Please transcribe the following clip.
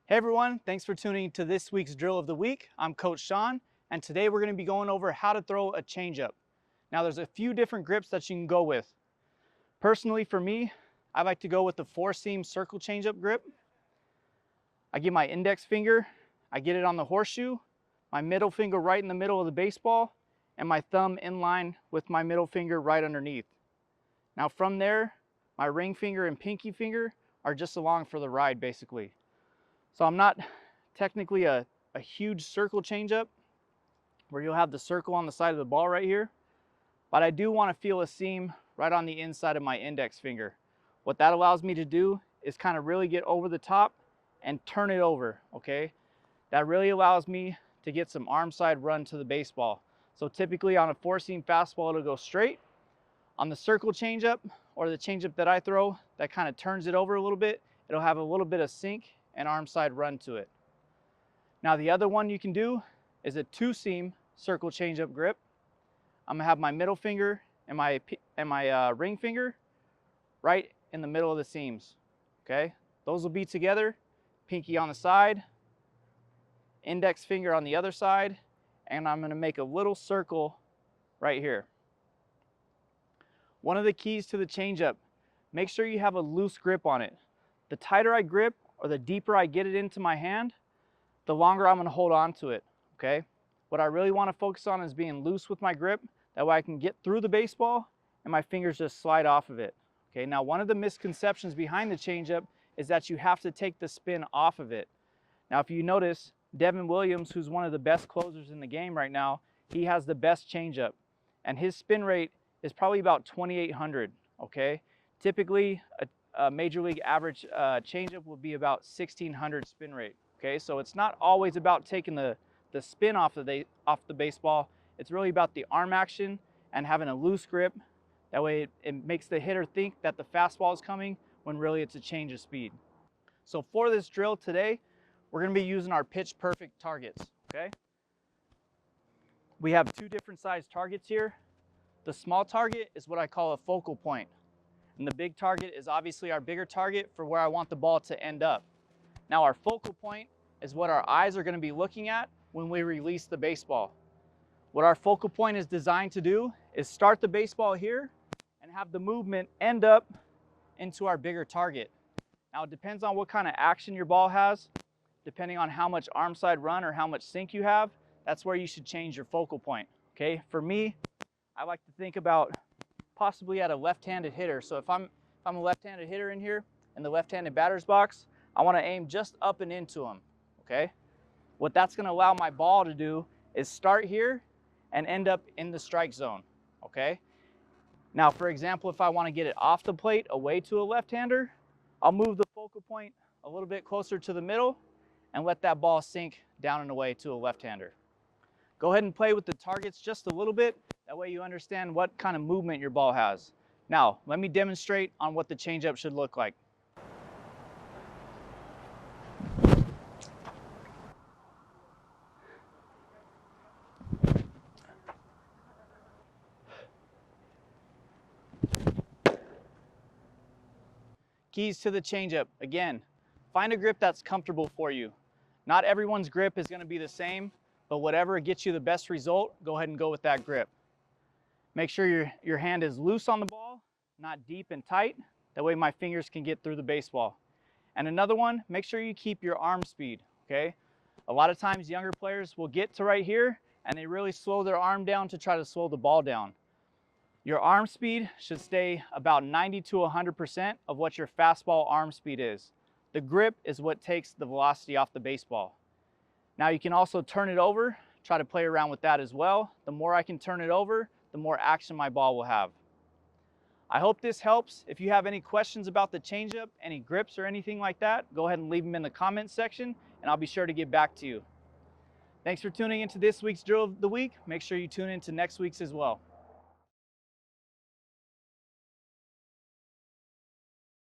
Hey everyone, thanks for tuning to this week's Drill of the Week. I'm Coach Sean, and today we're going to be going over how to throw a changeup. Now there's a few different grips that you can go with. Personally for me, I like to go with the 4-seam circle changeup grip. I get my index finger, I get it on the horseshoe, my middle finger right in the middle of the baseball, and my thumb in line with my middle finger right underneath. Now from there, my ring finger and pinky finger are just along for the ride basically. So I'm not technically a huge circle changeup where you'll have the circle on the side of the ball right here, but I do want to feel a seam right on the inside of my index finger. What that allows me to do is kind of really get over the top and turn it over, okay? That really allows me to get some arm side run to the baseball. So typically on a 4-seam fastball, it'll go straight. On the circle changeup, or the changeup that I throw, that kind of turns it over a little bit, it'll have a little bit of sink and arm side run to it. Now the other one you can do is a 2-seam circle changeup grip. I'm gonna have my middle finger and my ring finger right in the middle of the seams. Okay, those will be together, pinky on the side, index finger on the other side, and I'm gonna make a little circle right here. One of the keys to the changeup, make sure you have a loose grip on it. The tighter I grip, or the deeper I get it into my hand, the longer I'm going to hold on to it, okay? What I really want to focus on is being loose with my grip. That way I can get through the baseball and my fingers just slide off of it. Okay, now one of the misconceptions behind the changeup is that you have to take the spin off of it. Now if you notice, Devin Williams, who's one of the best closers in the game right now, he has the best changeup. And his spin rate is probably about 2,800, okay? Typically, a major league average changeup will be about 1,600 spin rate. Okay, so it's not always about taking the spin off the baseball. It's really about the arm action and having a loose grip. That way it makes the hitter think that the fastball is coming when really it's a change of speed. So for this drill today, we're going to be using our pitch perfect targets. Okay, we have 2 different size targets here. The small target is what I call a focal point. And the big target is obviously our bigger target for where I want the ball to end up. Now our focal point is what our eyes are going to be looking at when we release the baseball. What our focal point is designed to do is start the baseball here and have the movement end up into our bigger target. Now it depends on what kind of action your ball has. Depending on how much arm side run or how much sink you have, that's where you should change your focal point. Okay, for me, I like to think about possibly at a left-handed hitter. So if I'm a left-handed hitter in here in the left-handed batter's box, I want to aim just up and into him, okay? What that's going to allow my ball to do is start here and end up in the strike zone, okay? Now, for example, if I want to get it off the plate away to a left-hander, I'll move the focal point a little bit closer to the middle and let that ball sink down and away to a left-hander. Go ahead and play with the targets just a little bit. That way you understand what kind of movement your ball has. Now, let me demonstrate on what the changeup should look like. Keys to the changeup. Again, find a grip that's comfortable for you. Not everyone's grip is going to be the same, but whatever gets you the best result, go ahead and go with that grip. Make sure your hand is loose on the ball, not deep and tight. That way my fingers can get through the baseball. And another one, make sure you keep your arm speed, okay? A lot of times younger players will get to right here and they really slow their arm down to try to slow the ball down. Your arm speed should stay about 90 to 100% of what your fastball arm speed is. The grip is what takes the velocity off the baseball. Now you can also turn it over, try to play around with that as well. The more I can turn it over, the more action my ball will have. I hope this helps. If you have any questions about the changeup, any grips or anything like that, go ahead and leave them in the comments section and I'll be sure to get back to you. Thanks for tuning into this week's Drill of the Week. Make sure you tune into next week's as well.